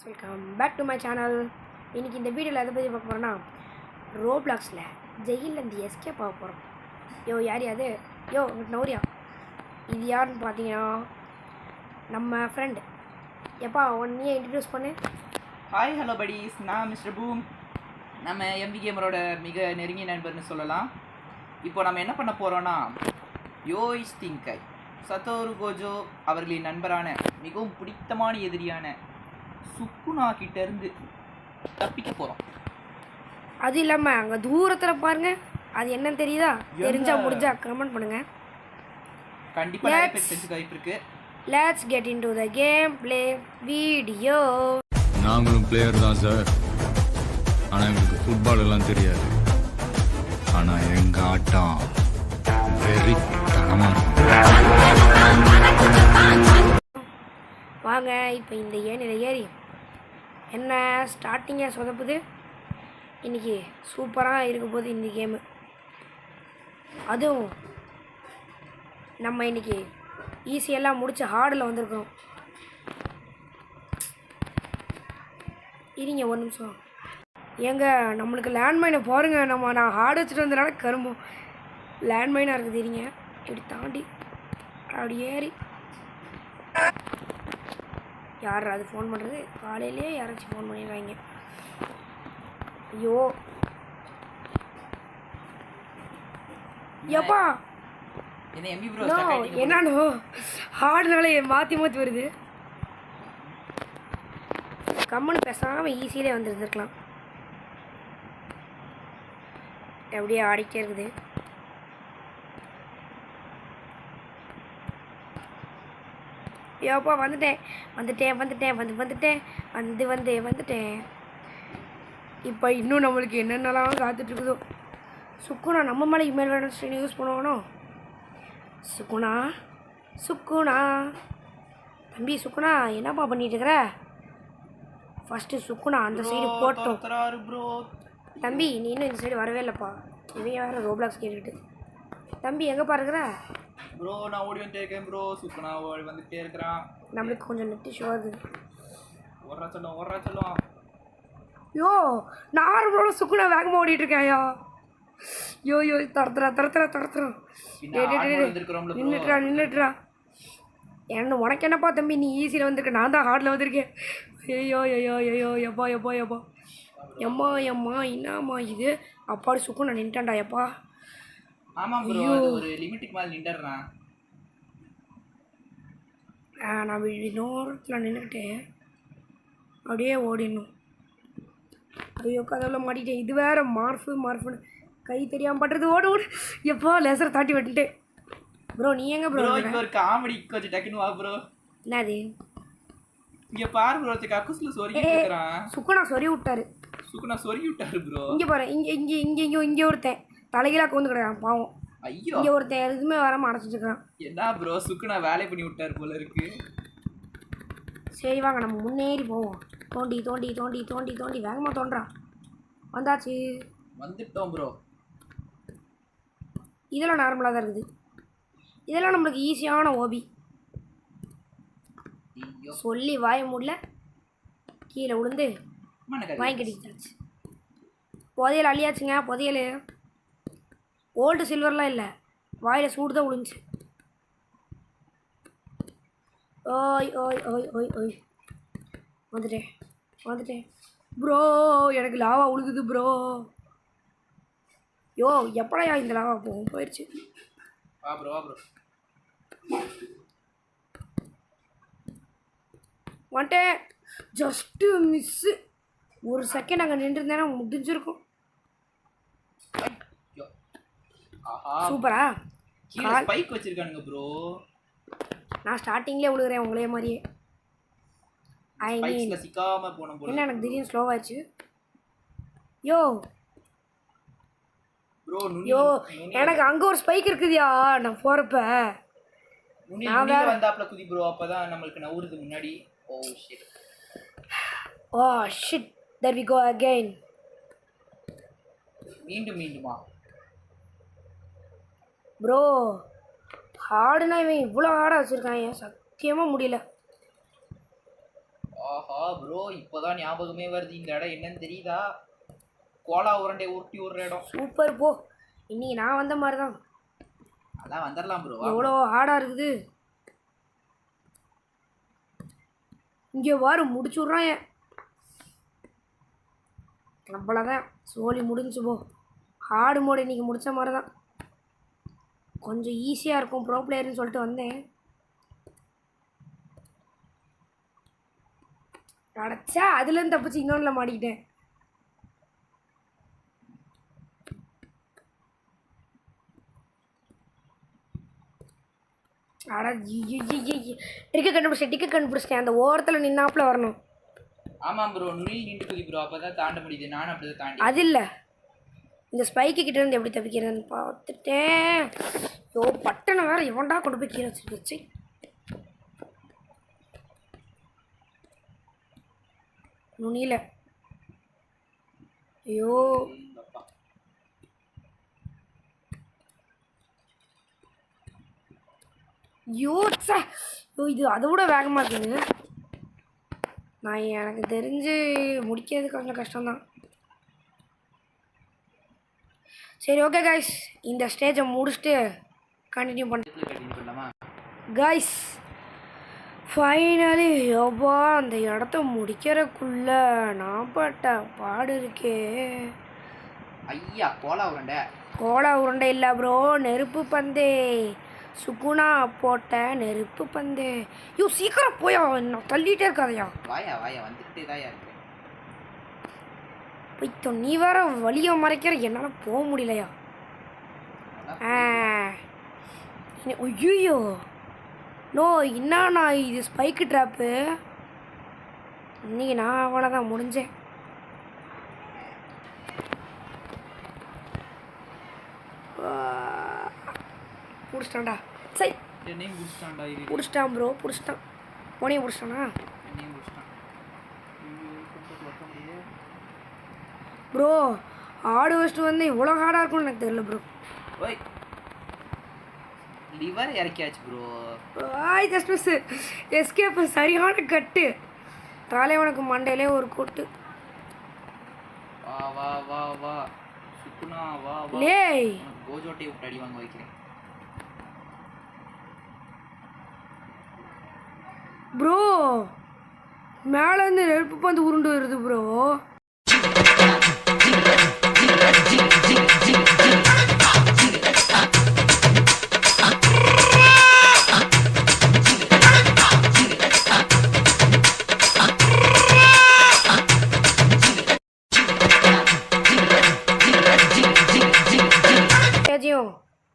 Welcome back to my channel. இன்றைக்கி இந்த வீடியோவில் எதை பற்றி பார்க்க போகிறோன்னா, ரோப்ளாக்ஸில் ஜெயிலேருந்து எஸ்கேப் ஆக போகிறோம். யார் அது? நௌரியா. இது யாருன்னு பார்த்தீங்கன்னா நம்ம ஃப்ரெண்டு. எப்பா ஒன்றையே இன்ட்ரடியூஸ் பண்ணு. ஹாய் ஹலோ படிஸ், நான் மிஸ்டர் பூம். நம்ம எம்பி கேமரோட மிக நெருங்கிய நண்பர்னு சொல்லலாம். இப்போ நம்ம என்ன பண்ண போகிறோன்னா, யோயிஸ் திங்கை சத்தோரு கோஜோ அவர்களின் நண்பரான மிகவும் பிடித்தமான எதிரியான சுக்குனா கிட்டேருந்து தப்பிக்க போகிறோம். அது இல்லாமல் அங்கே தூரத்தில் பாருங்கள், அது என்னன்னு தெரியுதா? தெரிஞ்சா முடிஞ்சா கமெண்ட் பண்ணுங்கள். கண்டிப்பாக நிறைய பேர் தெரிஞ்சுக்க வாய்ப்பு இருக்கு. Let's get into the game play video. நாங்களும் பிளேயர் தான் சார், ஆனால் எங்களுக்கு ஃபுட்பால் எல்லாம் தெரியாது. ஆனால் எங்கள் ஆட்டம் வெறித்தனமாக வாங்க இப்போ இந்த ஏனில் ஏறி என்ன ஸ்டார்டிங்கே சொதப்புது. இன்றைக்கி சூப்பராக இருக்க போது இந்த கேமு. அதுவும் நம்ம இன்றைக்கி ஈஸியெல்லாம் முடித்து ஹார்டில் வந்திருக்கிறோம். இருங்க ஒரு நிமிஷம். ஏங்க நம்மளுக்கு லேண்ட்மைனை பாருங்கள். நான் ஹார்டு வச்சுட்டு வந்ததுனால கரும்பும் லேண்ட்மைனாக இருக்குது. இருங்க இப்படி தாண்டி அப்படி ஏறி. யார் அது ஃபோன் பண்ணுறது? காலையிலே யாராச்சும் ஃபோன் பண்ணிடுறாங்க. ஐயோ எப்பா என்னோ ஹார்டுனால மாற்றி வருது. கம்முன்னு பேசாமல் ஈஸியிலே வந்துருந்துருக்கலாம். எப்படியே ஆடிக்கிட்டே இருக்குது. ஏப்பா வந்துட்டேன். இப்போ இன்னும் நம்மளுக்கு என்னென்னலாம் காத்துட்ருக்குதோ. சுக்குனா நம்ம மேலே இமெயில் வேணும் ஸ்ட்ரீன் யூஸ் பண்ணுவானோ? சுக்குனா தம்பி, சுக்குனா என்னப்பா பண்ணிட்டு இருக்கிற? ஃபஸ்ட்டு சுக்குனா அந்த சைடு போட்டோம். தம்பி நீ இன்னும் இந்த சைடு வரவே இல்லைப்பா. இவன் வேறு ரோப்ளாக்ஸ் கேட்டுக்கிட்டு. தம்பி எங்கேப்பா இருக்கிற? ப்ரோ நான் ஓடி வந்துட்டே இருக்கேன் ப்ரோ. சுக்குனா ஓடி வந்துட்டே இருக்கிறான். நம்மளுக்கு கொஞ்சம் நெட் இஷ்யூ ஆகுது. ஓடுறா சொல்லும். நார்மலோட சுக்குனா வேகமாக ஓடிட்டு இருக்காயா? தரத்துறோம். நின்றுட்டுறா. என்ன உனக்கு என்னப்பா தம்பி, நீ ஈஸியில் வந்திருக்க, நான் தான் ஹார்டில் வந்திருக்கேன். எப்பா எம்மா என்னம்மா இது? அப்பாடி சுக்குனா நின்ட்டான்டா. எப்பா ஆமாம் ப்ரோ, ஒரு லிமிட்டுக்கு மேலே நின்றுறான். நான் நோரத்தில் நின்றுக்கிட்டு அப்படியே ஓடிடணும். ஐயோ கதவில் மாட்டிட்டேன். இது வேறு மார்ஃபுன்னு கை தெரியாமல் பட்டுறது. ஓடு எப்போ லேசரை தாட்டி விட்டுட்டேன். ப்ரோ நீ எங்கே ப்ரோ? ஒரு காமெடி கொஞ்சம் டக்குன்னு வா ப்ரோ. என்னது? இங்கே பாரு ப்ரோ, கக்குஸ்ல சொருகி இருக்கிறான். சுக்குனா சொருகி விட்டாரு ப்ரோ. இங்கே பாரு, இங்கே ஒருத்தன் தலைகீழாக கொண்டு கிடையாது பாவம். ஐயோ இங்கே ஒருத்தன் எதுவுமே வராமல் அடைச்சிட்டு இருக்கான். என்ன ப்ரோ, சுக்குனா வேலை பண்ணி விட்டாரு போல இருக்கு. சரி வாங்க நம்ம முன்னேறி போவோம். தோண்டி வேகமாக தோன்றான். வந்தாச்சு, வந்துட்டோம் ப்ரோ. இதெல்லாம் நார்மலாக தான் இருக்குது. இதெல்லாம் நம்மளுக்கு ஈஸியான ஓபி. சொல்லி வாய முடியல, கீழே விழுந்து வாங்கி கட்டிக்கிட்டாச்சு. புதையல் அழியாச்சுங்க. புதையல் ஓல்டு சில்வர்லாம் இல்லை, வாயில் சூடு தான் விழுந்துச்சு. ஓய் வந்துட்டேன் ப்ரோ. எனக்கு லாவா உழுகுது ப்ரோ. எப்படாயா இந்த லாவா போயிடுச்சு. வா ப்ரோ வந்துட்டேன். Just miss. ஒரு செகண்ட் அங்கே நின்றுருந்தேன்னா முடிஞ்சிருக்கும். சூப்பரா ஸ்பைக் வச்சிருக்கானுங்க ப்ரோ. நான் ஸ்டார்டிங்லேயே விழுகிறேன் உங்களே மாதிரியே. சிக்காம போன போல. என்ன எனக்கு திடீர்னு ஸ்லோவாச்சு. எனக்கு அங்கே ஒரு ஸ்பைக் இருக்குதுயா. நான் போகிறப்ப நான் வேற வந்தாப்ல குதி ப்ரோ. அப்பதான் நம்மளுக்கு நவுறுது முன்னாடி. Oh shit there we go again. மீண்டுமா ப்ரோ? ஹார்டுனா இவன் இவ்வளோ ஹார்டாக வச்சுருக்கான், ஏன் சத்தியமாக முடியல. ஆஹா ப்ரோ இப்போதான் ஞாபகமே வருது, இந்த இடம் என்னன்னு தெரியுதா? கோலா உருண்டை உருட்டி விடுற இடம். சூப்பர் போ. இன்னைக்கு நான் வந்த மாதிரி தான். அதான் வந்துடலாம் ப்ரோ. எவ்வளோ ஹார்டாக இருக்குது. இங்கே வாரு முடிச்சு விட்றான். அவ்வளோதான், சோலி முடிஞ்சு போ. ஹார்டு மோடு இன்றைக்கி முடித்த மாதிரி தான். கொஞ்சம் ஈஸியாக இருக்கும் ப்ரோ பிளேயர்னு சொல்லிட்டு வந்தேன். அடைச்சா அதுலேருந்து தப்பிச்சு இன்னொன்றில் மாட்டிக்கிட்டேன். டிக்கெட் கண்டுபிடிச்சிட்டேன். அந்த ஓரத்தில் நின்னாப்புல வரணும். ஆமாம் ப்ரோ, நுனியில் நின்று குதி ப்ரோ, அப்போ தான் தாண்ட முடியுது. நானும் அப்படி தான் தாண்டி. அது இல்லை, இந்த ஸ்பைக்கு கிட்ட இருந்து எப்படி தப்பிக்கிறதுன்னு பார்த்துட்டேன். யோ பட்டனை வேறு எவன்டா கொண்டு போய் கீழே வச்சு. நுனியில் ஐயோ ஐயோ சே. ஐயோ இது அதை விட வேகமாக இருக்குங்க. நான் எனக்கு தெரிஞ்சு முடிக்கிறது கொஞ்சம் கஷ்டம்தான். சரி ஓகே கைஸ், இந்த ஸ்டேஜை முடிச்சுட்டு கண்டினியூ பண்ணலாமா கைஸ்? ஃபைனலி யோபா அந்த இடத்த முடிக்கிறதுக்குள்ள நான் பட்ட பாடு இருக்கே. ஐயா கோலா உருண்டை. கோலா உருண்டை இல்லை ப்ரோ, நெருப்பு பந்தே. சுகுணா போட்ட நெருப்பு பந்தே. ஐயோ சீக்கிரம் போயா, நான் தள்ளிகிட்டே இருக்காதையா. வாயா வாயா வந்துக்கிட்டே தான் இருக்கு. இப்போ நீ வேற வழியை மறைக்கிற, என்னால் போக முடியலையா. ஐயோ நோ, என்னண்ணா இது ஸ்பைக்கு ட்ராப்பு. இன்னைக்கு நான் அவனை தான் முடிஞ்சேன். பிடிச்சிட்டான்டா. சரி என்னையும் பிடிச்சிட்டான்டா. பிடிச்சிட்டான் ப்ரோ, பிடிச்சிட்டான். உனையும் பிடிச்சிட்டானா? என்னையும் பிடிச்சிட்டான் ப்ரோ. ஆடு வச்சுட்டு வந்து இவ்வளோ ஹார்டாக இருக்கும்னு எனக்கு தெரியல ப்ரோ. ஓய் லிவர் இறக்கியாச்சு ப்ரோ. ஆய் ஜஸ்ட் மிஸ். எஸ்கேப்பு சரியான கட்டு. தலைவனுக்கு மண்டையிலே ஒரு கொட்டு. வா வா வா வா சுக்குனா வா வா. லேய் கோஜோட்டை விட்டு அடி வாங்க வைக்கிறேன் ப்ரோ. மேலேருந்து நெருப்பு பந்து உருண்டு வருது ப்ரோ.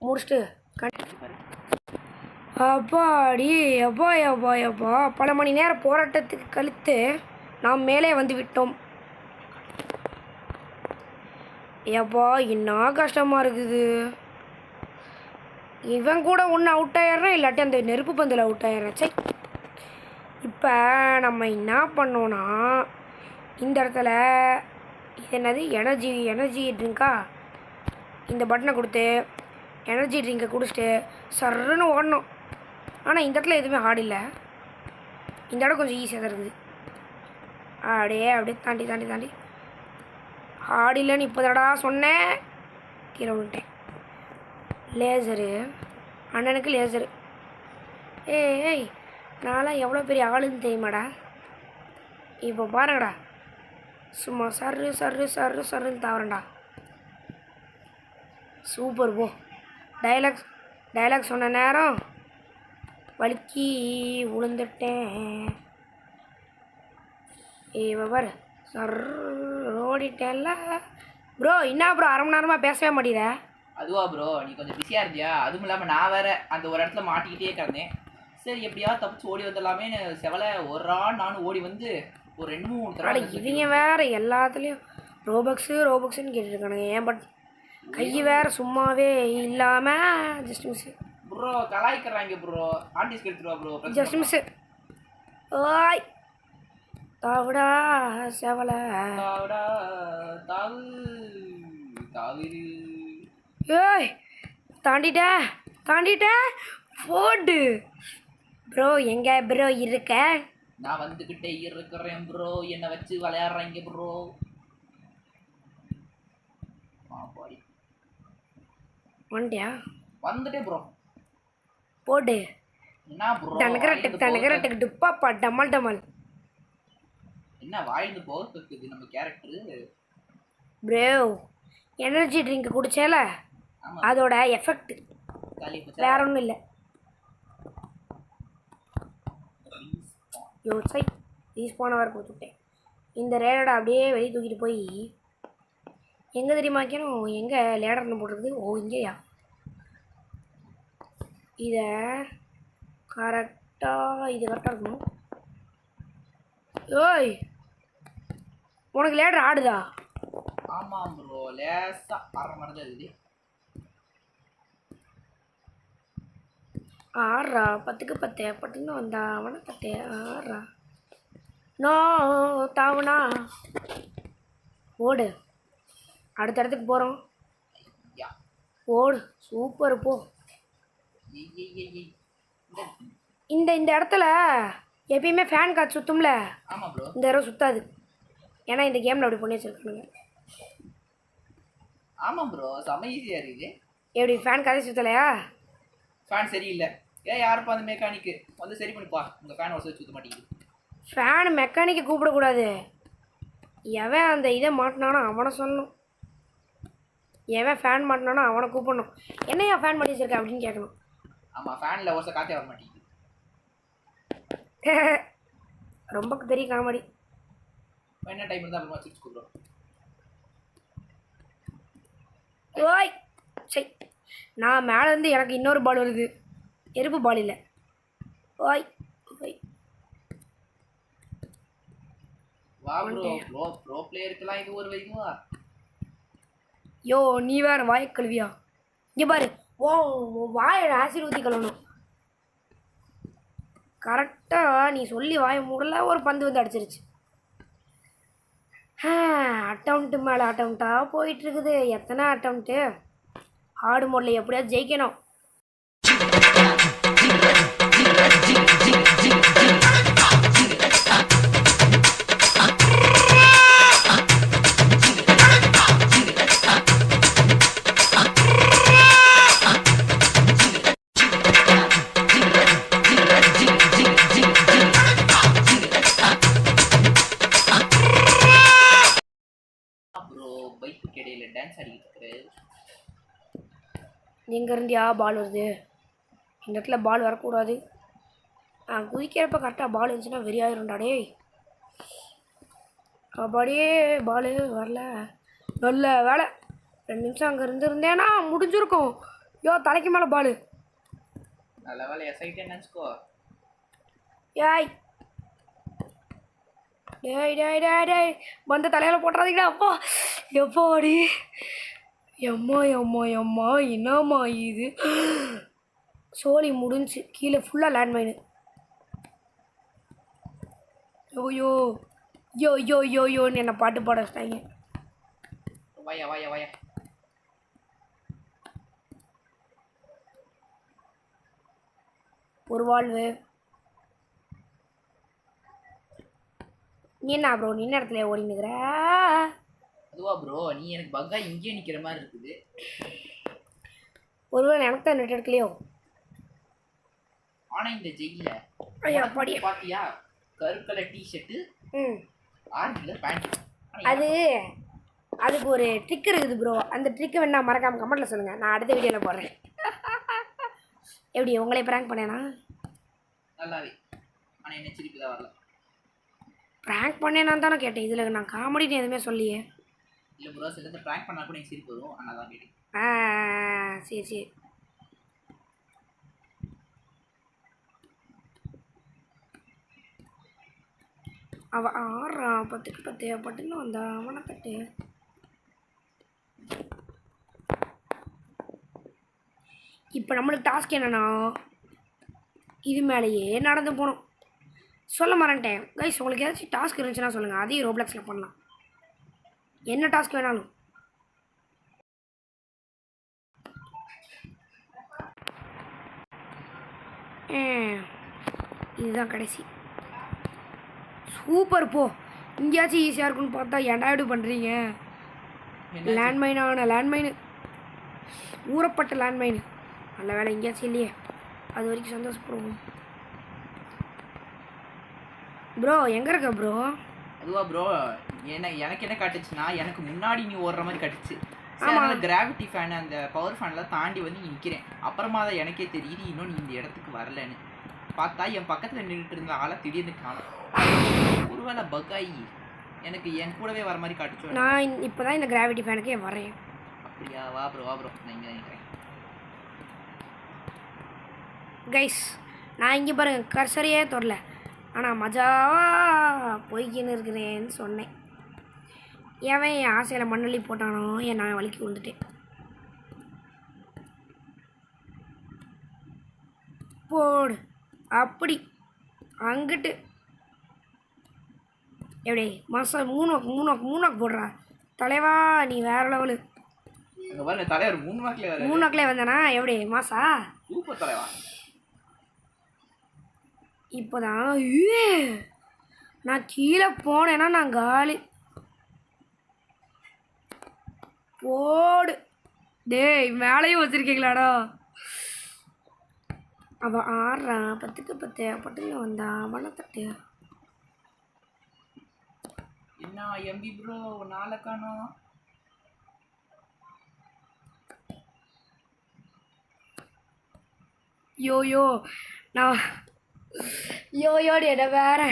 முடிச்சுட்டு அப்பாடி அப்பா அப்பா அப்பா பல மணி நேரம் போராட்டத்துக்கு கழித்து நாம் மேலே வந்து விட்டோம். ஏப்பா என்ன கஷ்டமாக இருக்குது. இவன் கூட ஒன்று அவுட் ஆயிடுறான், இல்லாட்டி அந்த நெருப்பு பந்தில் அவுட் ஆயிடுறான். சரி இப்போ நம்ம என்ன பண்ணோன்னா, இந்த இடத்துல இது என்னது எனர்ஜி ட்ரிங்க்கா, இந்த பட்டனை கொடுத்து எனர்ஜி ட்ரிங்கை குடிச்சிட்டு சர்ன்னு ஓடணும். ஆனால் இந்த இடத்துல எதுவுமே ஹார்ட் இல்லை. இந்த இடம் கொஞ்சம் ஈஸியாக தான் இருக்குது. அப்படியே தாண்டி தாண்டி தாண்டி ஹார்ட் இல்லைன்னு இப்போ தடா சொன்னேன், கீழே விட்டேன். லேசரு அண்ணனுக்கு லேசரு. ஏய் நான்லாம் எவ்வளோ பெரிய ஆளுன்னு தெரியுமாடா. இப்போ பாருங்கடா, சும்மா சர்ன்னு தாவறேன்டா. சூப்பர் போ. டைலாக் சொன்ன நேரம் வலிக்கி விழுந்துட்டேன். பாரு சர் ஓடிட்டேன்ல ப்ரோ. என்ன ப்ரோ அரை மணி நேரமாக பேசவே மாட்டேற? அதுவா ப்ரோ, நீ கொஞ்சம் பிஸியாக இருந்தியா? அதுவும் இல்லாமல் நான் வேறு அந்த ஒரு இடத்துல மாட்டிக்கிட்டே கிடந்தேன். சரி எப்படியாவது தப்பிச்சு ஓடி வந்துடலாமே செவலை ஒரு ஆள் நானும் ஓடி வந்து ஒரு 2-3 தடவை. இவங்க வேறு எல்லாத்துலேயும் ரோபக்ஸுன்னு கேட்டுருக்கானுங்க. ஏன் பட் கை வேறு சும்மாவே இல்லாமல் ஜஸ்ட் மிஸ்ஸு ப்ரோ. கலாய்க்கிறாங்க ப்ரோ. ஆண்டிஸ்க்கு எடுத்துருவா ப்ரோ. Just miss. ஓய் தாவுடா செவலை தாவுடா தாவு தாவிரு. ஏய் தாண்டிட்ட போடு ப்ரோ. எங்கே ப்ரோ இருக்க? நான் வந்துக்கிட்டே இருக்கிறேன் ப்ரோ, என்னை வச்சு விளையாடுறீங்க ப்ரோ. பாடி வந்துட்டியா? வந்துட்டே ப்ரோ. போடு. என்ன ப்ரோ தனகரட்டுக்கு டுப்பாப்பா டமல் டமல். என்ன வாயிலிருந்து போகிறது நம்ம கேரக்டரு? ப்ரோ எனர்ஜி ட்ரிங்க் குடிச்சேல, அதோட எஃபெக்ட் வேற ஒன்றும் இல்லை. யோசை ரீஸ்பானவர் கொடுத்துட்டேன். இந்த ரேடரை அப்படியே வெளியே தூக்கிட்டு போய் எங்கே தெரியுமா வைக்கணும்? எங்கே லேடர்னு போட்டிருக்குது? ஓ இங்கேயா? இதை கரெக்டாக இருக்கணும். ஓய் உனக்கு லேடர் ஆடுதா? ஆமாம் ப்ரோ, லேசா ஆடுற மாதிரி தான் இருக்குது. ஆடுறா 10க்கு 10 பட்டுன்னு வந்தா அவனை தட்டே ஆடுறா. நோ தாவனா ஓடு. அடுத்த இடத்துக்கு போகிறோம். ஓடு சூப்பர் போ. இந்த இந்த இடத்துல எப்பயுமே ஃபேன் காற்று சுற்றும்ல, ஆமாம் ப்ரோ. இந்த தடவை சுத்தாது. ஏன்னா இந்த கேமில் அப்படி பண்ணி வச்சுருக்கானுங்க. ஆமாம் ப்ரோ, செம்ம ஈஸியாக இருக்குது. எப்படி ஃபேன் காற்று சுற்றலையா? ஃபேன் சரியில்லை. யாருப்பா அந்த மெக்கானிக்கு வந்து சரி பண்ணிப்பா, உங்கள் ஃபேன் வசதி சுற்ற மாட்டேங்குது. ஃபேன் மெக்கானிக்கை கூப்பிடக்கூடாது. எவன் அந்த இதை மாட்டினானோ அவனை சொல்லணும். எவன் ஃபேன் மாட்டினானோ அவனை கூப்பிடணும். என்னையா ஃபேன் பண்ணி வச்சிருக்க அப்படின்னு கேட்கணும். ஆமாம், ஃபேனில் ஒரு காற்றே வர மாட்டேங்குது. ரொம்ப பெரிய காமெடி. என்ன டைம் இருந்தால் அப்புறமா சிரிச்சு கூப்பிடுறோம். ஓய் சரி, நான் மேலே இருந்து எனக்கு இன்னொரு பால் வருது. எருப்பு பால் இல்லை. ஓய் ஓய் வா ப்ரோ, ப்ரோ பிளேயருக்கெல்லாம் இது ஒரு வைக்குவா? யோ நீ வேற வாயை கழுவியா? இங்கே பாரு, ஓ வாயை ஆசிட் ஊற்றி கழுவணும். கரெக்டாக நீ சொல்லி வாயை மூடல, ஒரு பந்து வந்து அடிச்சிருச்சு. அட்டம்ப்ட்டு மேலே அட்டம்ப்டாக போயிட்டுருக்குது. எத்தனை அட்டம்ப்ட்டு? ஹார்டு மோடில் எப்படியாவது ஜெயிக்கணும். பைக்கு இடையில டான்ஸ் ஆடிக்கிட்டு இருக்கிறேன். எங்கே இருந்தியா பால் வருது? இந்த இடத்துல பால் வரக்கூடாது. குதிக்கிறப்ப கரெக்டாக பால் இருந்துச்சுன்னா வெறியாயிரும்டா டேய். அப்படியே பால் வரல. நல்ல வேலை, 2 நிமிஷம் அங்கே இருந்தேன்னா முடிஞ்சிருக்கும். யோ தலைக்கு மேலே பால். நல்ல வேலை எஸ்ஐட்டே நினச்சிக்கோ. ஏய் டேய் டேய் டேய் டேய் வந்து தலையில் போட்டுறாதீங்கடா. அப்பா எப்பாடி எம்மா எம்மா எம்மா என்னம்மா இது? சோழி முடிஞ்சு கீழே ஃபுல்லாக லேண்ட்மைனு. யோ யோ யோ யோ யோன்னு என்னை பாட்டு பாட வச்சிட்டாங்க. வாயா வாயா வாயா. ஒரு வாழ்வு. நீ என்ன ப்ரோ நின்ன இடத்துல ஓடினுக்கிற? அதுவா ப்ரோ, நீ எனக்கு பக்கா இங்கேயே நிற்கிற மாதிரி இருக்குது. ஒருவேளை எனக்கு தான் நெட் எடுக்கலையோ? ஆனால் இந்த ஜெயில ஐயா படி பார்த்தியா, கருப்பு colour t-shirt, orange colour pant. அதுக்கு ஒரு ட்ரிக் இருக்குது ப்ரோ. அந்த ட்ரிக்கை வேணா மறக்காமல் கமெண்ட்டில் சொல்லுங்கள், நான் அடுத்த வீடியோவில் போடுறேன். எப்படி உங்களே ப்ராங்க் பண்ணேனா? நல்லாவே. ஆனால் என்ன சிரிப்பு தான் வரல. ப்ராங்க் பண்ணேனான்னு தானே கேட்டேன். இதில் நான் காமெடின்னு எதுவுமே சொல்லியே. இல்லை ப்ரோ, சில ப்ராங்க் பண்ணால் கூட எனக்கு சிரிப்பு வரும், ஆனால் தான் கேட்டேன். சரி சரி. அவன் ஆடுறான் 10க்கு 10 பட்டுன்னு வந்தா அவனை தட்டு. இப்போ நம்மளுக்கு டாஸ்க் என்னன்னா இது மேலேயே நடந்து போகணும். சொல்ல மறந்துட்டேன் கைஸ், உங்களுக்கு ஏதாச்சும் டாஸ்க் இருந்துச்சுன்னா சொல்லுங்கள், அதையும் ரோப்ளாக்ஸில் பண்ணலாம். என்ன டாஸ்க் வேணாலும். இதுதான் கடைசி. சூப்பர் போ. இங்கேயாச்சும் ஈஸியாக இருக்குன்னு பார்த்தா ஏன்டா இப்படி பண்ணுறீங்க? லேண்ட்மைனு ஊறப்பட்ட லேண்ட்மைனு. நல்ல வேலை எங்கேயாச்சும் இல்லையே, அது வரைக்கும் சந்தோஷப்படுவோம். ப்ரோ எங்கே இருக்க ப்ரோ? அதுவா ப்ரோ, எனக்கு என்ன காட்டுச்சுன்னா, எனக்கு முன்னாடி நீ ஓடுற மாதிரி காட்டுச்சு. ஆமாம், கிராவிட்டி ஃபேன் அந்த பவர் ஃபேன்லாம் தாண்டி வந்து நிற்கிறேன். அப்புறமா தான் எனக்கே தெரியுது இன்னும் நீ இந்த இடத்துக்கு வரலன்னு. பார்த்தா என் பக்கத்தில் நின்றுட்டு இருந்த ஆளை திடீர்னு காணும். ஒருவேளை பக்காயி எனக்கு என் கூடவே வர மாதிரி காட்டுச்சு. நான் இப்போ தான் இந்த கிராவிட்டி ஃபேனுக்கே வரேன். அப்படியா? வா ப்ரோ நான் இங்கே நினைக்கிறேன். கைஸ் நான் இங்கே பாருங்க கர்சரையே தொடல, ஆனால் மஜாவாக போய்க்கின்னு இருக்கிறேன்னு சொன்னேன். ஏன் என் ஆசையில் மண்ணள்ளி போட்டானோ நான் வலிக்கு விழுந்துட்டேன். போடு அப்படி அங்கிட்டு எப்படி மாதம் 3 வாக்கு போடுறா தலைவா, நீ வேற லெவலு. தலைவர் 3 வாக்கிலே வந்தனா எப்படி மாசா? சூப்பர் தலைவா. இப்போதான் நான் கீழே போனேன்னா நான் காலி. போடு டேய், மேலேயும் வச்சிருக்கீங்களாடா. அவன் ஆடுறான் 10க்கு 10 பட்டுன்னு வந்தான் வண்ணத்தட்டு. என்ன எம்பி ப்ரோ நாளை காணோம்? யோயோ நான் யோயோடு என்ன வேற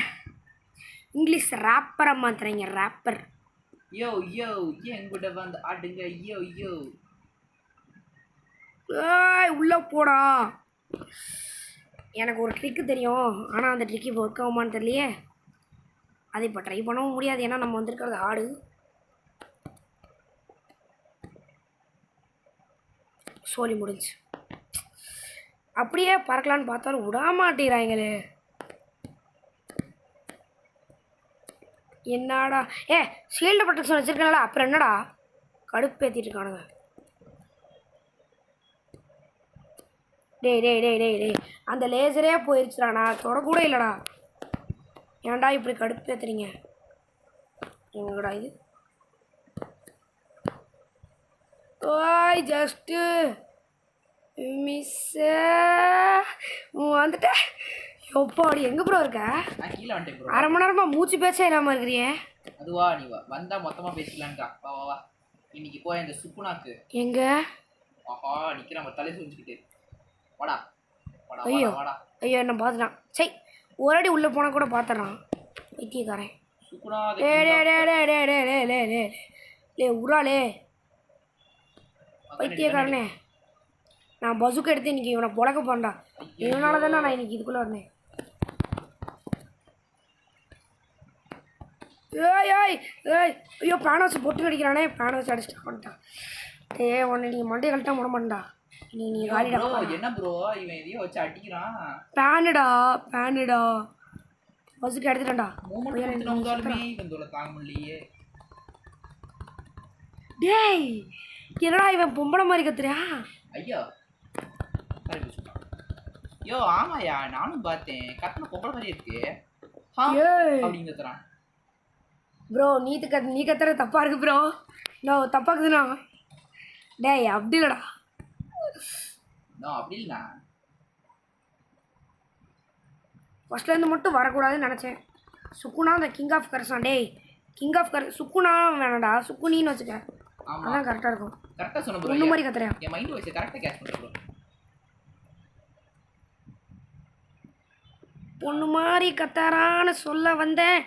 இங்கிலீஷ் ராப்பரை மாத்துறீங்க, ராப்பர். யோ என் கூட வந்து ஆடுங்க. யோ ஏய் உள்ளே போடா. எனக்கு ஒரு ட்ரிக்கு தெரியும், ஆனால் அந்த ட்ரிக்கு இப்போ ஒர்க் ஆகுமான்னு தெரியலையே. அதை இப்போ ட்ரை பண்ணவும் முடியாது, ஏன்னா நம்ம வந்திருக்கிறது ஆடு. சோலி முடிஞ்சு. அப்படியே பறக்கலான்னு பார்த்தாலும் விடாமாட்டேறாங்களே. என்னடா ஷீல்டு ப்ரொடெக்ஷன் வச்சுருக்கனால அப்புறம் என்னடா கடுப்பேற்றிட்டு இருக்கானுங்க. டேய் அந்த லேசரே போயிடுச்சுடா, நான் தொடக்கூட இல்லைடா. ஏன்டா இப்படி கடுப்பேற்றுறீங்க? எங்கடா இது? ஓய் ஜஸ்ட்டு மிஸ்ஸு வந்துட்டேன். எப்போடி எங்கே ப்ரோ இருக்க? அரை மணி நேரமாக மூச்சு பேச்சே இல்லாமல் இருக்கிறியே. அதுவா நீ வந்தா மொத்தமாக பேசிக்கலான்க்கா. வா இன்னைக்கு போய் அந்த சுப்புனாக்கு எங்க ஆஹா நிற்கிறான் தலை சுழிச்சுக்கிட்டு. வாடா ஐயோ வாடா. ஐயோ என்ன பார்த்துட்டான். சரி ஒரு அடி உள்ளே போனால் கூட பார்த்துட்றான் வைத்தியக்காரன். சுப்புனா லே உராலே வைத்தியக்காரனே, நான் பசுக்கு எடுத்து இன்னைக்கு இவனை புழக்க போண்டா. இவனால தானே நான் இன்னைக்கு இதுக்குள்ளே வந்தேன். ஐயோ பேனை வச்சு பொட்டு அடிக்கிறானே, பேனை வச்சு அடிச்சுட்டு வந்துட்டான். உன்னை நீங்கள் மண்டையை கழட்டா முட மாட்டா. நீ காலிடா. என்ன ப்ரோ இவன் எதையோ வச்சு அடிக்கிறான். பேனுடா பசுக்கு எடுத்துட்டா. தாங்க முடியலையே. டேய் என்னடா இவன் பொம்பளை மாதிரி கத்துறியா? ஐயோ யோ ஆமாயா நானும் பார்த்தேன், கத்துன பொம்பளை மாதிரி இருக்கு அப்படின்னு கத்துறான். ப்ரோ நீ கத்துறது தப்பா இருக்கு ப்ரோ. தப்பாக்குதுண்ணா. டேய் அப்படி இல்லடா. அப்படி இல்லைண்ணா, ஃபர்ஸ்ட்லேருந்து மட்டும் வரக்கூடாதுன்னு நினச்சேன். சுக்குனா அந்த கிங் ஆஃப் கரசான். டேய் கிங் ஆஃப் சுக்குனா வேணாடா, சுக்குனின்னு வச்சுக்க, அதான் கரெக்டாக இருக்கும். கரெக்டாக சொன்ன ப்ரோ. ஒன்று மாதிரி கத்துறேன். என் மைண்ட் வாய்ஸ் கரெக்டாக கேட்ச் பண்ணுறேன் ப்ரோ. பொண்ணு மாதிரி கத்தாரான்னு சொல்ல வந்தேன்.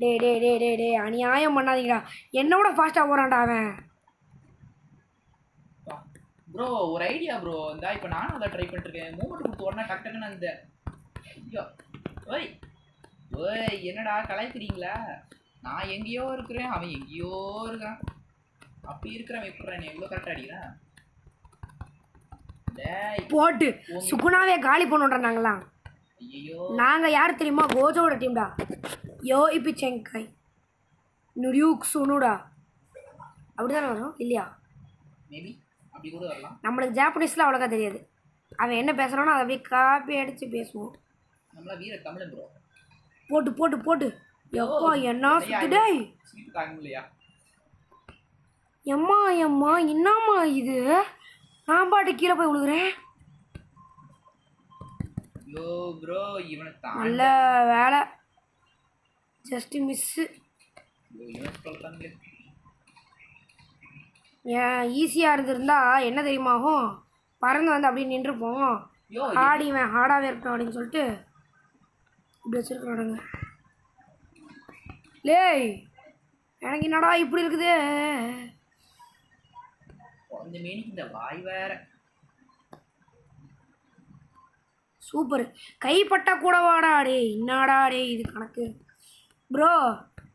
டே அநியாயம் பண்ணாதீங்கடா. என்னோட ஃபாஸ்ட்டாக போகிறான்டா அவன். ப்ரோ ஒரு ஐடியா ப்ரோ. இந்த இப்போ நானும் அதை ட்ரை பண்ணிட்டுருக்கேன். மூமெண்ட் கொடுத்து உடனே டக்குன்னு அந்த ஐயோ ஓய் என்னடா கலாய்க்கிறீங்களா? நான் எங்கேயோ இருக்கிறேன், அவன் எங்கேயோ இருக்கான். அப்படி இருக்கிறவன் எப்படி எவ்வளோ கரெக்டாக அடிக்கிறான்? போட்டு சுகுணாவே காலி பண்ணுறாங்களாம். ஐயோ நாங்கள் யார் தெரியுமா? கோஜோட டீம்டா. இப்போ செங்காய் நுரியூக் சுனுடா அப்படி தானே வரும் இல்லையா? மேபி அப்படி கூட வரலாம். நம்மளுக்கு ஜாப்பனீஸில் அவ்வளோக்கா தெரியாது. அவன் என்ன பேசுகிறானோ அதை அப்படியே காப்பி அடித்து பேசுவோம். நம்மளா வீர தமிழன் ப்ரோ. போட்டு எப்பா என்ன சுத்துடே சீட்டு தாங்க முடியலையா? எம்மா எம்மா என்னம்மா இது? நான் பாட்டு கீழே போய் விழுகிறேன். யோ ப்ரோ இவனை நல்ல வேலை, ஜஸ்ட் மிஸ்ஸு. ஏன் ஈஸியாக இருந்திருந்தா என்ன தெரியுமாகும், பறந்து வந்து அப்படியே நின்றுப்போம். ஆடிவேன் ஹார்டாகவே இருக்கட்டும் அப்படின்னு சொல்லிட்டு இப்படி வச்சுருக்கானுங்க. லேய் எனக்கு என்னடா இப்படி இருக்குது? அந்த மீனுக்கு இந்த வாய் வேற. சூப்பர், கைப்பட்டா கூட வாடா டே. என்னடா டே இது கணக்கு? ப்ரோ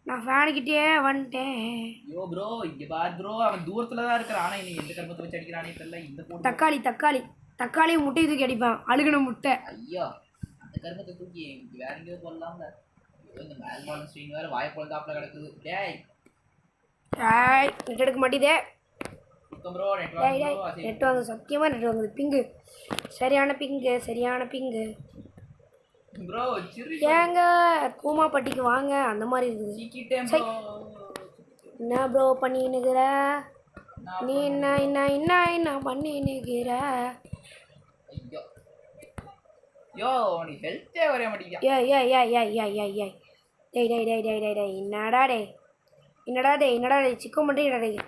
நான் ஃபேனுக்கிட்டே வந்துட்டேன். யோ ப்ரோ இங்கே பாரு ப்ரோ, அவன் தூரத்தில் தான் இருக்கிறான். ஆனால் இன்னும் எந்த கருமத்தை வச்சு அடிக்கிறானே தெரியல. இந்த போட்டு தக்காளி தக்காளி தக்காளி முட்டையை தூக்கி அடிப்பான், அழுகுன முட்டை. ஐயோ அந்த கருமத்தை தூக்கி வேற எங்கேயோ போடலாம்ல. இந்த மேல்பாலம் ஸ்ட்ரீன் வேறு வாய்ப்போல் தாப்பில் கிடக்குது. டேய் நெட் எடுக்க மாட்டேதே. ப்ரோ நெட் வாங்க, சத்தியமாக நெட் வாங்குது. பிங்கு சரியான பிங்கு, சரியான பிங்கு. ப்ரோ சிரி ஏங்க கூமாப்பட்டிக்கு வாங்க, அந்த மாதிரி இருக்குது. சீக்கிட்டேன் ப்ரோ. என்ன ப்ரோ பண்ணின்னுக்கிற நீ? என்ன என்ன என்ன என்ன பண்ணின்னுக்கிற? ஐயோ யோ நீ ஹெல்த்தே வரைய மாட்டேங்க. டேய் டேய் டேய் டேய் டேய் டேய் என்னடா டே, என்னடா டே, என்னடா டே சிக்கன் மட்டும் என்னடா டே?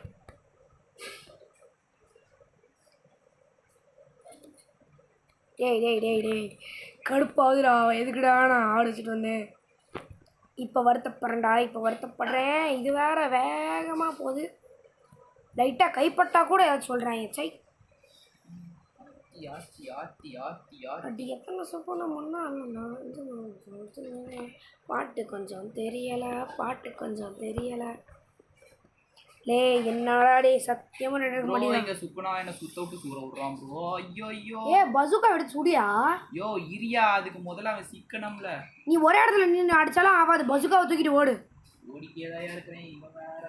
டேய் டேய் டேய் டேய் கடுப்பாகுதுடா. எதுக்குடா நான் ஆடிச்சிட்டு வந்தேன்? இப்போ வருத்தப்படுறேன்டா, இப்போ வருத்தப்படுறேன். இது வேற வேகமாக போகுது. லைட்டாக கைப்பட்டா கூட ஏதாச்சும் சொல்கிறேன். சை அப்படி எத்தனை சொப்பனை முன்னா பாட்டு கொஞ்சம் தெரியலை, பாட்டு கொஞ்சம் தெரியலை. லே என்னடா டே சத்தியமாக நடக்க மாட்டேங்குது. இங்க சுப்பனா என்ன சுத்த விட்டு சூற விடுறான் ப்ரோ. ஐயோ ஐயோ ஏ பசுக்கா எடுத்து சுடியா? யோ இரியா, அதுக்கு முதல்ல அவன் சிக்கனம்ல. நீ ஒரே இடத்துல நின்று அடிச்சாலும் ஆகாது, பசுக்காவை தூக்கிட்டு ஓடு. ஓடிக்கேதான் இருக்கிறேன். இவன் வேற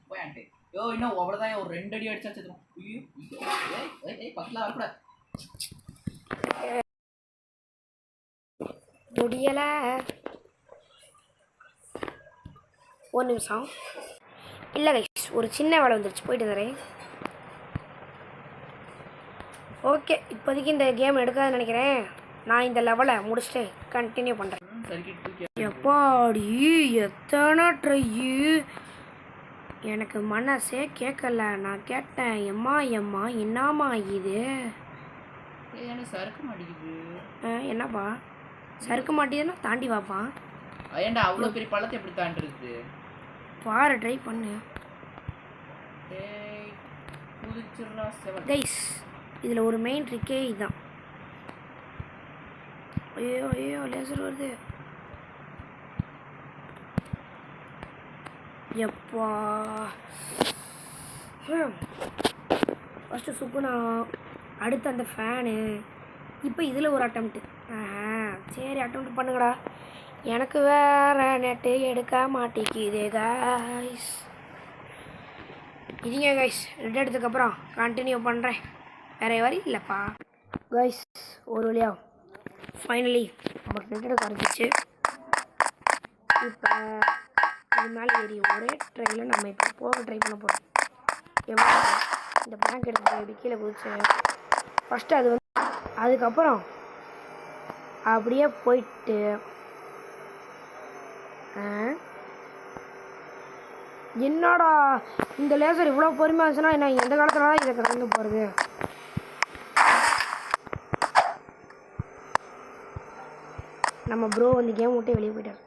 போயான்ட்டு. யோ இன்னும் அவ்வளோதான், ஒரு 2 அடி அடிச்சா செத்துரும். ஐயோ ஏய் பக்கத்தில் வரக்கூடாது. முடியல. ஒரு நிமிஷம் இல்லை கைஸ், ஒரு சின்ன வேலை வந்துருச்சு, போயிட்டு தரேன். ஓகே இப்போதைக்கு இந்த கேம் எடுக்காதுன்னு நினைக்கிறேன். நான் இந்த லெவலை முடிச்சுட்டு கண்டினியூ பண்ணுறேன். எப்பாடி எத்தனை ட்ரையு, எனக்கு மனசே கேட்கல. நான் கேட்டேன் எம்மா எம்மா என்னம்மா இது? சறுக்க மாட்டேங்குது. என்னப்பா சறுக்க மாட்டேதுன்னா தாண்டி வாப்பா. ஏன்டா அவ்வளோ பெரிய பள்ளத்தை எப்படி தாண்டிருக்கு? பாரு ட்ரை பண்ணு கைஸ். இதில் ஒரு மெயின் ட்ரிக்கே இதுதான். ஐயோ ஐயோ லேசர் வருது. எப்பா ஃபஸ்ட்டு சுக்குனா, அடுத்து அந்த ஃபேனு, இப்போ இதில் ஒரு அட்டம்ப்ட்டு. சரி அட்டம்ப்ட் பண்ணுங்கடா. எனக்கு வேற நெட்டு எடுக்க மாட்டேங்குது கைஸ். இதுங்க கைஸ், நெட் எடுத்ததுக்கப்புறம் கண்டினியூ பண்ணுறேன், வேறு வழி இல்லைப்பா. கைஸ் ஒரு வழியா ஃபைனலி நமக்கு நெட் எடுக்க ஆரம்பிச்சு. இப்போ இது மேலே ஏறி ஒரே ட்ரையில் நம்ம இப்போ போக ட்ரை பண்ண போகிறோம். எவ்வளோ இந்த பேங்க் எடுத்து எப்படி கீழே போச்சு ஃபஸ்ட்டு, அது வந்து அதுக்கப்புறம் அப்படியே போயிட்டு என்னடா இந்த லேசர் இவ்வளோ பொறுமையாக இருந்துச்சுன்னா என்ன எந்த காலத்தில் தான் இதை கடந்து போகிறது? நம்ம ப்ரோ வந்து கேம் விட்டே வெளியே போயிட்டார்.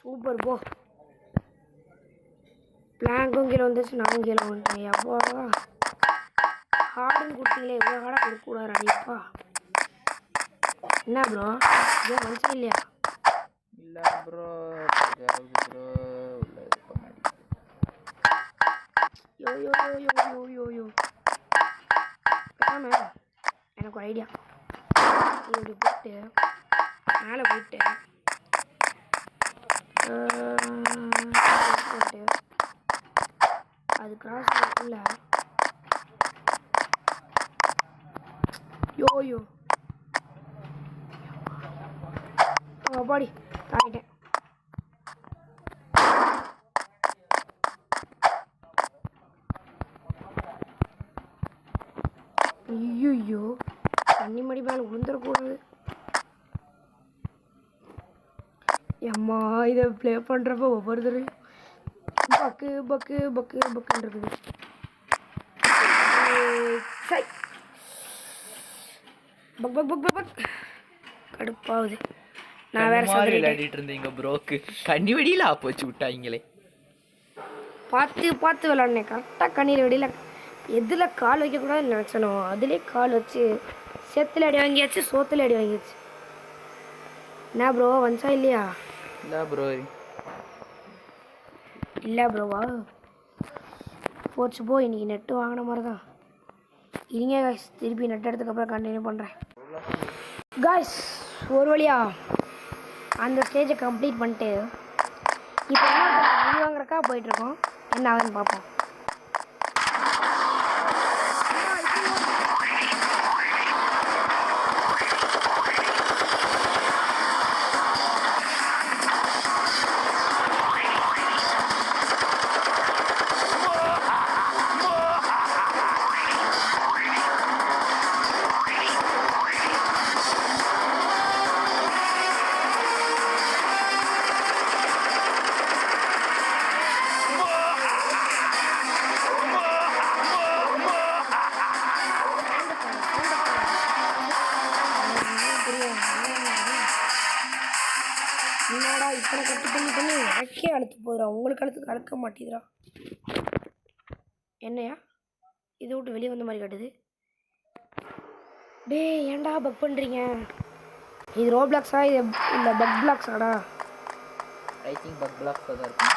சூப்பர் போ. பிளாங்கும் கீழே வந்துச்சு, நானும் கீழே வந்துட்டேன். எப்போ ஹார்டுன்னு கொடுத்தீங்களே, இவ்வளோ ஹார்டாக கொடுக்கக்கூடாது அடிப்பா. என்ன ப்ரோ கேம் வந்துச்சு இல்லையா? இல்லை ப்ரோ ப்ரோ யோ யோ யோ யோ யோ யோ பேசாம எனக்கு ஒரு ஐடியா. இப்படி போட்டு மேலே போயிட்டு போட்டு அது கிராஸ் பண்ணல. யோ யோ பாடி ஆகிட்டேன். தண்ணி மடி மேலே விழுந்துடக்கூடாது. அம்மா இதை ப்ளே பண்ணுறப்ப ஒவ்வொருத்தரும் பக்கு பக்கு பக்கு பக்குன்னு இருக்குது. சை பக் பக் பக் பக் பக் கடுப்பாகுது. நான் வேற மாதிரி விளையாடிட்டு இருந்தீங்க ப்ரோக்கு கண்ணி வெடியில் ஆப்போச்சு விட்டாங்களே. பார்த்து விளாட்னேன். கரெக்டாக கண்ணீர் வெடியில் எதில் கால் வைக்கக்கூடாதுன்னு நினச்சனோ அதுலேயே கால் வச்சு சேத்துல அடி வாங்கியாச்சு, சோத்துல அடி வாங்கியாச்சு. என்ன ப்ரோ வந்துச்சா இல்லையா? இல்லை ப்ரோ. இல்லை ப்ரோவா போச்சு போ. இன்றைக்கி நெட்டு வாங்கின மாதிரி தான். இருங்க காய்ஸ், திருப்பி நெட் எடுத்ததுக்கப்புறம் கண்டினியூ பண்ணுறேன். காய்ஸ் ஒரு வழியா அந்த ஸ்டேஜை கம்ப்ளீட் பண்ணிட்டு இப்போ என்ன வாங்குறக்கா போயிட்டுருக்கோம். என்ன ஆகுதுன்னு பார்ப்போம். என்னடா இத்தனை கட்டு பண்ணி எனக்கே அழுத்து போயிடா, உங்களுக்கு அழுக்க மாட்டேதுரா. என்னையா இதை விட்டு வெளியே வந்த மாதிரி காட்டுது. டே ஏன்டா பக் பண்ணுறீங்க? இது ரோப்ளாக்ஸா இது இல்லை பக் பிளாக்ஸாடா? ஐ திங்க் பக் பிளாக்ஸ் தான் இருக்கும்.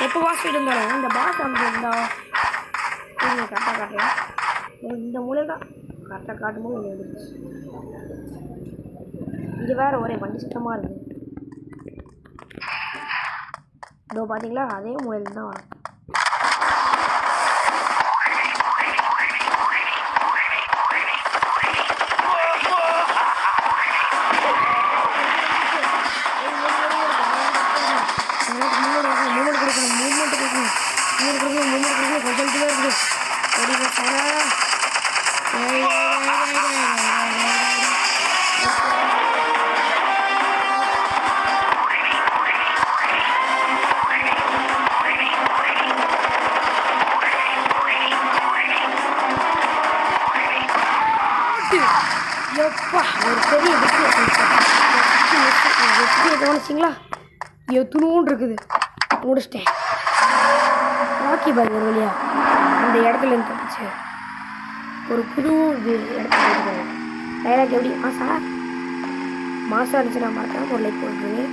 எப்போ வாஸ் போயிட்டு இருந்தாலும் இந்த பாஸ் அங்கே இருந்தால் கரெக்டாக காட்டுறேன். இந்த மூலை தான் கரெக்டாக காட்டும்போது வெளியே வந்துருச்சு. இங்கே வேறு ஒரே வண்டி சுத்தமாக இருக்குது. இதோ பார்த்தீங்களா அதே மூலையில் தான் வரும். எப்பா ஒரு பெரிய கவனிச்சிங்களா? எத்தனோன்னு இருக்குது. முடிச்சிட்டேன். ராக்கி பாய் ஒரு வழியா அந்த இடத்துல இருந்து தப்பிச்சு ஒரு புது இடத்துல டைலாக் எப்படி மாசம் இருந்துச்சு. நான் மறக்காம ஒரு லைக் போட்டுருங்க.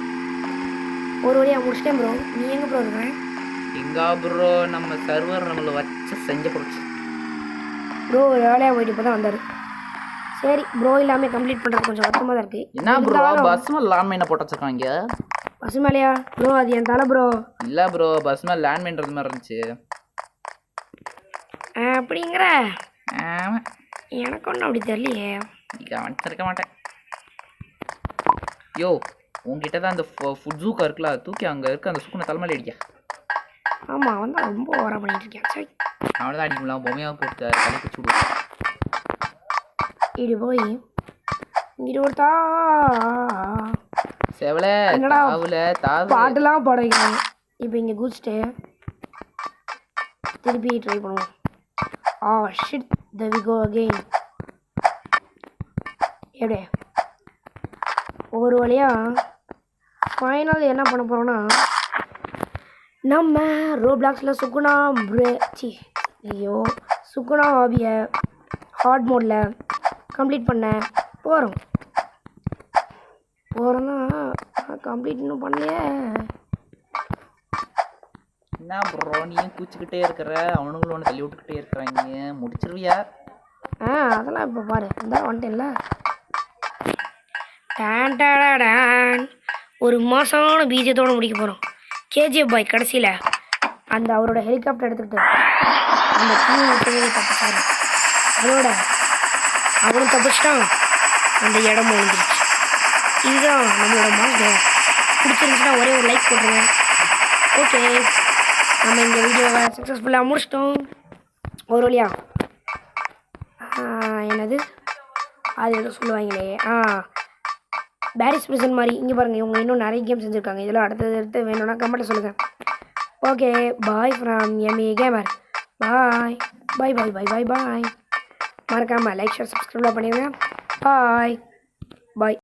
ஒரு வழியாக முடிச்சிட்டேன் ப்ரோ. நீ எங்கே ப்ரோ இருக்கிறேன்? எங்கா ப்ரோ நம்ம சர்வர் நம்மளை வச்சு செஞ்ச போச்சு ப்ரோ. ஒரு வேலையாக போயிட்டு இப்போ தான் வந்தார். சரி ப்ரோ எல்லாமே கம்ப்ளீட் பண்ணுறது கொஞ்சம் வருத்தமாக தான் இருக்குது. என்ன ப்ரோ பஸ் மேலே லேண்ட்மைனை போட்டு வச்சுருக்காங்க? பஸ் மேலையா ப்ரோ? அது என் தலை ப்ரோ. இல்லை ப்ரோ பஸ் மேலே லேண்ட்மைன்றது மாதிரி இருந்துச்சு. அப்படிங்கிற ஆமாம் எனக்கு ஒன்றும் அப்படி தெரியலையே. கவனிச்சிருக்க மாட்டேன். யோ உங்ககிட்ட தான் அந்த ஃபுட் ஜூக்கா இருக்குல்ல, தூக்கி அங்கே இருக்க அந்த சுக்குனை தலைமையில் அடிக்க. ஆமாம் அவன் தான் ரொம்ப ஓவராக பண்ணிட்டு இருக்கேன். சரி அவனை தான் அடிக்கலாம். பொம்மையாக போட்டு தலை பிடிச்சி விடுவோம். இது போய் இங்கிட்டு ஒருத்தா செவலை என்னடா பாட்டுலாம் பாட வைக்கிறாங்க. இப்போ இங்கே குதிச்சுட்டு திருப்பி ட்ரை பண்ணுவோம். Shit there we go again. எப்படி ஒரு வழியாக ஃபைனல் என்ன பண்ண போகிறோன்னா நம்ம ரோப்ளாக்ஸில் சுகுணா ஹாபியை ஹார்ட் மோடில் கம்ப்ளீட் பண்ண போகிறோன்னா கம்ப்ளீட் இன்னும் பண்ணலையே. என்ன ப்ரோ நீயும் கூச்சிக்கிட்டே இருக்கிற, அவனுங்களும் ஒன்று தள்ளி விட்டுக்கிட்டே இருக்கிறாங்க, முடிச்சிருவியா? அதெல்லாம் இப்போ பாரு, இந்த வந்துட்டேன்ல. டான் ஒரு மாதமான பீஜத்தோடு முடிக்க போகிறோம். கேஜிஎஃப் பாய் கடைசியில் அந்த அவரோட ஹெலிகாப்டர் எடுத்துக்கிட்டு அந்த தப்பிச்சாரு. அதோட அவரும் தப்பிச்சிட்டான், அந்த இடமும் ஒழிஞ்சிருச்சு. இதுதான் நம்மளோட மாஸ்டர். பிடிச்சிருந்துச்சுன்னா ஒரே ஒரு லைக் போட்டுருங்க. ஓகே, நம்ம இந்த வீடியோவை சக்ஸஸ்ஃபுல்லாக முடிச்சிட்டோம் ஒரு வழியா. என்னது அது எதுவும் சொல்லுவாங்களே, பேரிஸ் பிரிசன் மாதிரி. இங்கே பாருங்கள், இவங்க இன்னும் நிறைய கேம் செஞ்சுருக்காங்க. இதெல்லாம் அடுத்தது வேணும்னா கமெண்ட்டில் சொல்லுங்கள். Okay, bye from ME Gamer. Bye bye bye bye bye bye. மறக்காமல் லைக் ஷேர் சப்ஸ்கிரைப் பண்ணிடுங்க. பாய் பாய்.